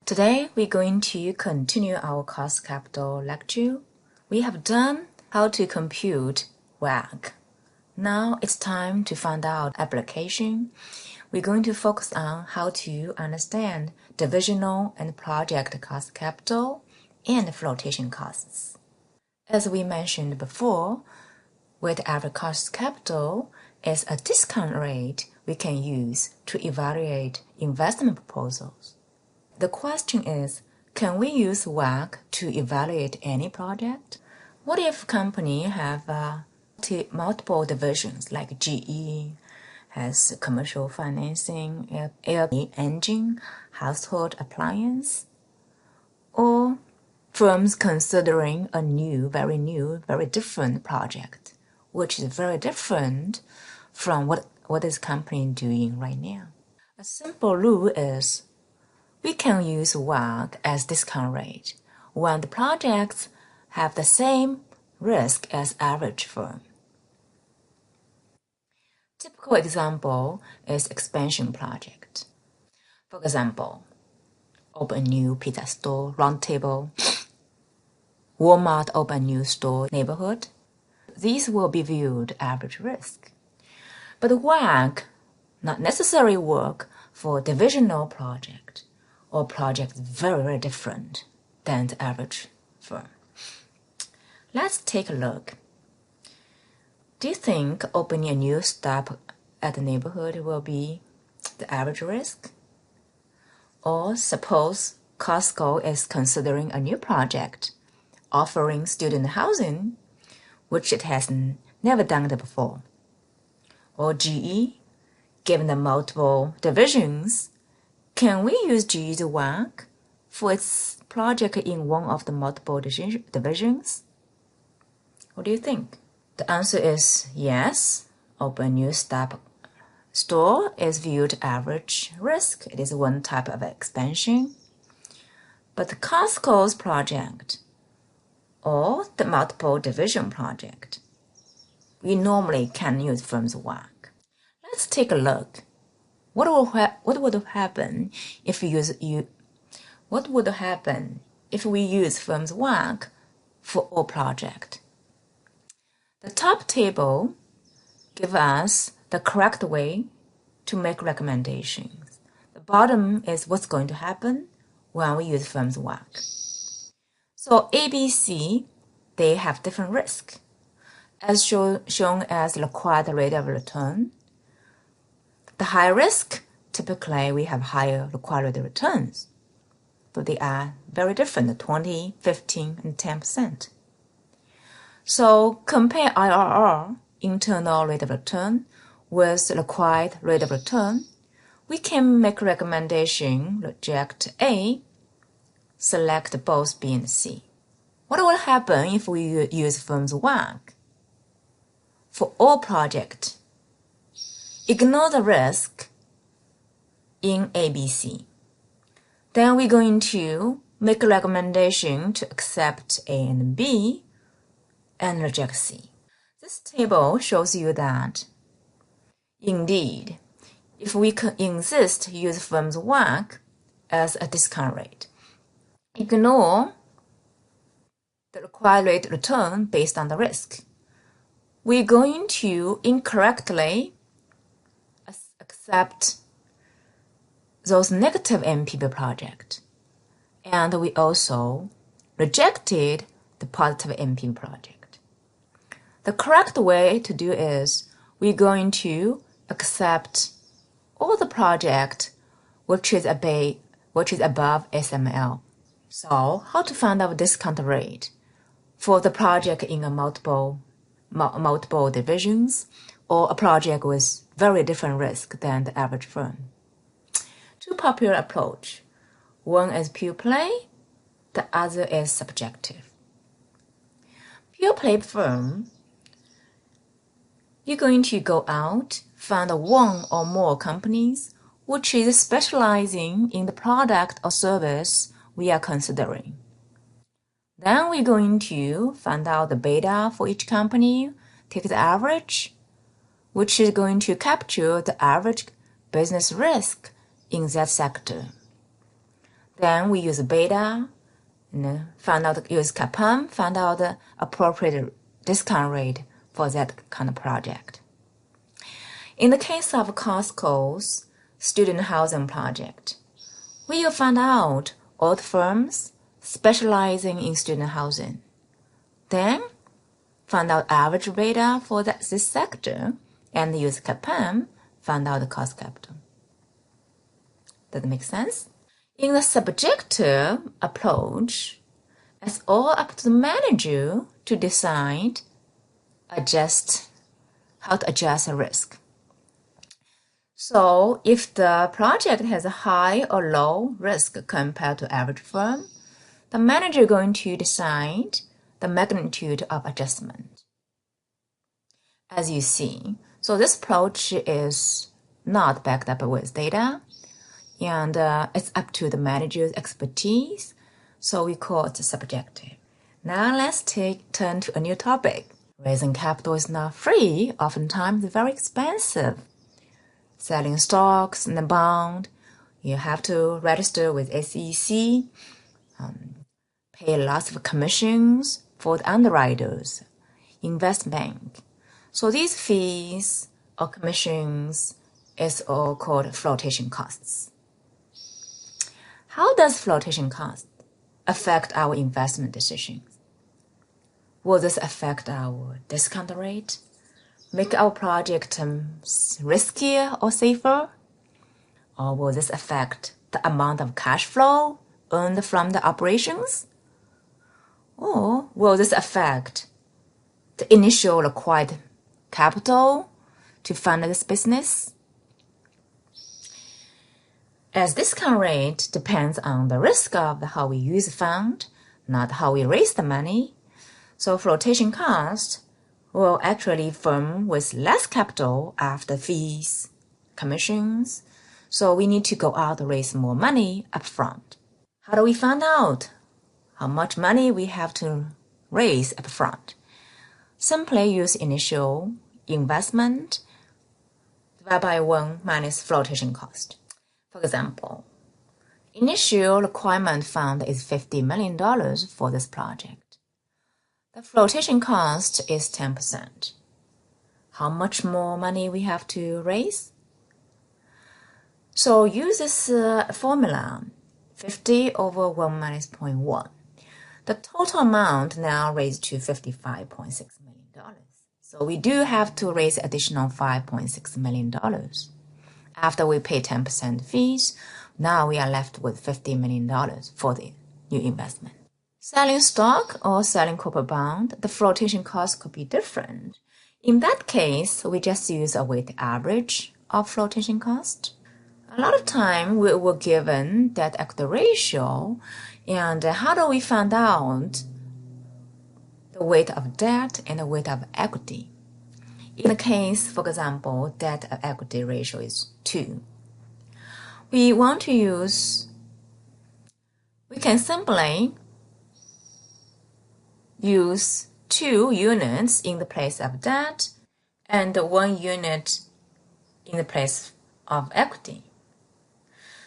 Today, we're going to continue our cost capital lecture. We have done how to compute WACC. Now it's time to find out application. We're going to focus on how to understand divisional and project cost capital and flotation costs. As we mentioned before, weighted average cost capital is a discount rate we can use to evaluate investment proposals. The question is, can we use WACC to evaluate any project? What if company have multiple divisions like GE has commercial financing, airplane engine, household appliance, or firms considering a very different project, which is very different from what is company doing right now. A simple rule is we can use WACC as discount rate when the projects have the same risk as average firm. Typical example is expansion project. For example, open a new pizza store, round table, Walmart open a new store neighborhood. These will be viewed average risk. But WACC not necessarily work for divisional project or projects very different than the average firm. Let's take a look. Do you think opening a new stop at the neighborhood will be the average risk? Or suppose Costco is considering a new project offering student housing, which it has never done it before. Or GE, given the multiple divisions, can we use GE's WACC for its project in one of the multiple divisions? What do you think? The answer is yes. Open a new stop store is viewed average risk. It is one type of expansion. But the Costco's project or the multiple division project, we normally can use firm's WACC. Let's take a look. What would happen if we use firm's WACC for all projects? The top table gives us the correct way to make recommendations. The bottom is what's going to happen when we use firm's WACC. So ABC, they have different risk, as shown as required rate of return. The high risk, typically we have higher required rate of returns, but they are very different, 20, 15, and 10%. So compare IRR, internal rate of return, with required rate of return. We can make a recommendation, reject A, select both B and C. What will happen if we use firm's WACC? For all projects, ignore the risk in ABC. Then we're going to make a recommendation to accept A and B and reject C. This table shows you that, indeed, if we insist to use firm's WACC as a discount rate, ignore the required rate of return based on the risk, we're going to incorrectly accept those negative NPV projects, and we also rejected the positive NPV project. The correct way to do is we're going to accept all the project which is above SML. So how to find out discount rate for the project in a multiple divisions or a project with very different risk than the average firm? Two popular approach. One is pure play, the other is subjective. Pure play firm, you're going to go out, find one or more companies which is specializing in the product or service we are considering. Then we're going to find out the beta for each company, take the average, which is going to capture the average business risk in that sector. Then we use beta, and use chap14, find out the appropriate discount rate for that kind of project. In the case of Costco's student housing project, we will find out all the firms specializing in student housing. Then find out average beta for this sector and use chap14, find out the cost capital. Does that make sense? In the subjective approach, it's all up to the manager to decide how to adjust the risk. So if the project has a high or low risk compared to average firm, the manager is going to decide the magnitude of adjustment. As you see, so this approach is not backed up with data, and it's up to the manager's expertise, so we call it subjective. Now let's turn to a new topic. Raising capital is not free, oftentimes it's very expensive. Selling stocks and a bond, you have to register with SEC, pay lots of commissions for the underwriters, investment bank. So these fees or commissions is all called flotation costs. How does flotation cost affect our investment decisions? Will this affect our discount rate? Make our project riskier or safer? Or will this affect the amount of cash flow earned from the operations? Or will this affect the initial required capital to fund this business? As discount rate depends on the risk of how we use the fund, not how we raise the money, so flotation cost will actually firm with less capital after fees, commissions, so we need to go out and raise more money upfront. How do we find out how much money we have to raise upfront? Simply use initial investment divided by 1 minus flotation cost. For example, initial requirement fund is $50 million for this project. The flotation cost is 10%. How much more money we have to raise? So use this formula, 50 over 1 minus 0.1. The total amount now raised to $55.6 million. So we do have to raise additional $5.6 million. After we pay 10% fees, now we are left with $50 million for the new investment. Selling stock or selling corporate bond, the flotation cost could be different. In that case, we just use a weighted average of flotation cost. A lot of time we were given debt equity ratio, and how do we find out the weight of debt and the weight of equity? In the case, for example, debt equity ratio is 2. We can simply use 2 units in the place of debt and 1 unit in the place of equity.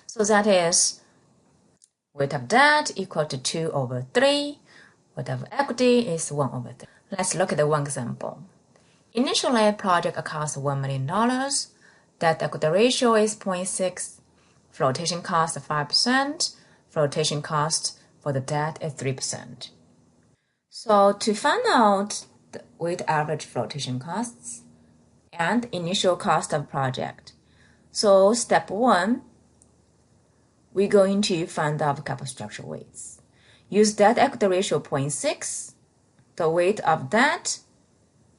So that is weight of debt equal to 2 over 3. Weight of equity is 1 over 3. Let's look at one example. Initially, project costs $1 million. Debt equity ratio is 0.6. Flotation cost 5%. Flotation cost for the debt is 3%. So to find out the weighted average flotation costs and initial cost of project, so step 1, we're going to find out capital structure weights. Use debt equity ratio 0.6. The weight of debt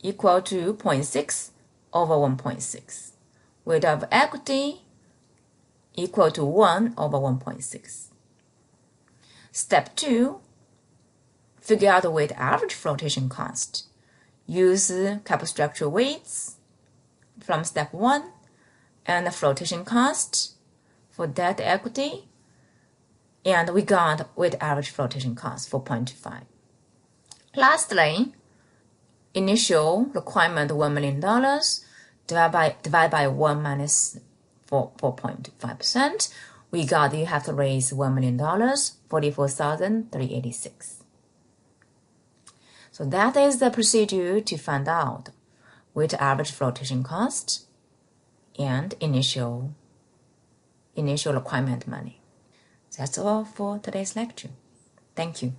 equal to 0.6 over 1.6. Weight of equity equal to 1 over 1.6. Step 2, figure out the weighted average flotation cost. Use capital structure weights from step 1 and the flotation cost for debt equity, and we got weighted average flotation cost for 0.25. Lastly, initial requirement $1 million divided by 1 minus 4.5%. we got you have to raise $1 million, $44,386. So that is the procedure to find out weighted average flotation cost and initial requirement money. That's all for today's lecture. Thank you.